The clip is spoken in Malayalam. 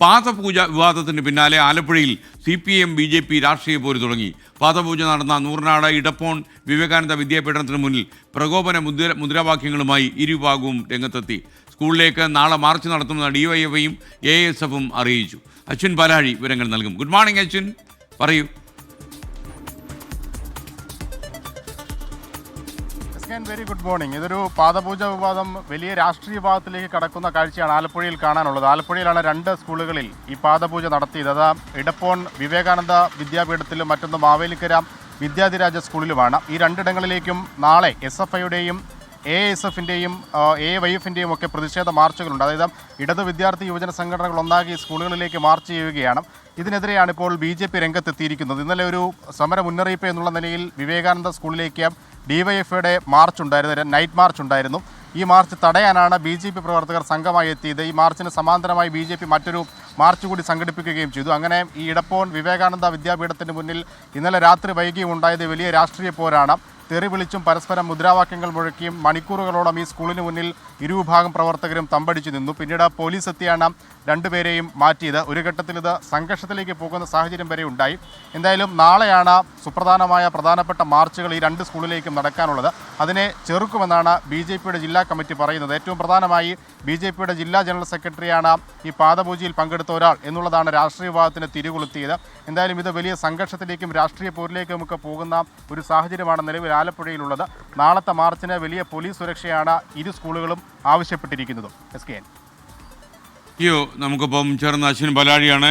പാദപൂജ വിവാദത്തിന് പിന്നാലെ ആലപ്പുഴയിൽ CPM BJP രാഷ്ട്രീയ പോര് തുടങ്ങി. പാദപൂജ നടന്ന നൂറിനാട് ഇടപ്പോൺ വിവേകാനന്ദ വിദ്യാപീഠത്തിന് മുന്നിൽ പ്രകോപന മുദ്രാവാക്യങ്ങളുമായി ഇരുവിഭാഗവും രംഗത്തെത്തി. സ്കൂളിലേക്ക് നാളെ മാർച്ച് നടത്തുമെന്ന് DYFIയും ASFും അറിയിച്ചു. അശ്വിൻ പാലാഴി വിവരങ്ങൾ നൽകും. ഗുഡ് മോർണിംഗ് അശ്വിൻ, പറയൂ. Very good morning. ഇതൊരു പാദപൂജ വിവാദം വലിയ രാഷ്ട്രീയ വിവാദത്തിലേക്ക് കടക്കുന്ന കാഴ്ചയാണ് ആലപ്പുഴയിൽ കാണാനുള്ളത്. ആലപ്പുഴയിലാണ് 2 സ്കൂളുകളിൽ ഈ പാദപൂജ നടത്തിയത്. അത് ഇടപ്പോൺ വിവേകാനന്ദ വിദ്യാപീഠത്തിലും മറ്റൊന്ന് മാവേലിക്കര വിദ്യാധിരാജ സ്കൂളിലുമാണ്. ഈ 2 ഇടങ്ങളിലേക്കും നാളെ SFIയുടെയും ASFിൻ്റെയും AYFിൻ്റെയും ഒക്കെ പ്രതിഷേധ മാർച്ചുകളുണ്ട്. അതായത് ഇടത് വിദ്യാർത്ഥി യുവജന സംഘടനകൾ ഒന്നാകെ സ്കൂളുകളിലേക്ക് മാർച്ച് ചെയ്യുകയാണ്. ഇതിനെതിരെയാണ് ഇപ്പോൾ BJP രംഗത്തെത്തിയിരിക്കുന്നത്. ഇന്നലെ ഒരു സമര മുന്നറിയിപ്പ് എന്നുള്ള നിലയിൽ വിവേകാനന്ദ സ്കൂളിലേക്ക് DYFയുടെ മാർച്ച് ഉണ്ടായിരുന്നു, നൈറ്റ് മാർച്ച് ഉണ്ടായിരുന്നു. ഈ മാർച്ച് തടയാനാണ് BJP പ്രവർത്തകർ സംഘമായി എത്തിയത്. ഈ മാർച്ചിന് സമാന്തരമായി BJP മറ്റൊരു മാർച്ച് കൂടി സംഘടിപ്പിക്കുകയും ചെയ്തു. അങ്ങനെ ഈ ഇടപ്പോൺ വിവേകാനന്ദ വിദ്യാപീഠത്തിന് മുന്നിൽ ഇന്നലെ രാത്രി വൈകിയും ഉണ്ടായത് വലിയ രാഷ്ട്രീയ പോരാണ്. തെറി വിളിച്ചും പരസ്പരം മുദ്രാവാക്യങ്ങൾ മുഴക്കിയും മണിക്കൂറുകളോളം ഈ സ്കൂളിന് മുന്നിൽ ഇരുവിഭാഗം പ്രവർത്തകരും തമ്പടിച്ചു നിന്നു. പിന്നീട് പോലീസ് എത്തിയാണ് 2 പേരെയും മാറ്റിയത്. ഒരു ഘട്ടത്തിൽ ഇത് സംഘർഷത്തിലേക്ക് പോകുന്ന സാഹചര്യം വരെ ഉണ്ടായി. എന്തായാലും നാളെയാണ് പ്രധാനപ്പെട്ട മാർച്ചുകൾ ഈ 2 സ്കൂളിലേക്കും നടക്കാനുള്ളത്. അതിനെ ചെറുക്കുമെന്നാണ് BJPയുടെ ജില്ലാ കമ്മിറ്റി പറയുന്നത്. ഏറ്റവും പ്രധാനമായി BJPയുടെ ജില്ലാ ജനറൽ സെക്രട്ടറിയാണ് ഈ പാദപൂജയിൽ പങ്കെടുത്ത ഒരാൾ എന്നുള്ളതാണ് രാഷ്ട്രീയ വിവാദത്തിന് തിരികൊളുത്തിയത്. എന്തായാലും ഇത് വലിയ സംഘർഷത്തിലേക്കും രാഷ്ട്രീയ പോരിലേക്കും ഒക്കെ പോകുന്ന ഒരു സാഹചര്യമാണ് നിലവിൽ ആലപ്പുഴയിലുള്ളത്. നാളത്തെ മാർച്ചിന് വലിയ പോലീസ് സുരക്ഷയാണ് ഇരു സ്കൂളുകളും ആവശ്യപ്പെട്ടിരിക്കുന്നത്. SKN നമുക്കിപ്പം ചേർന്ന അശ്വിൻ പാലാഴിയാണ്.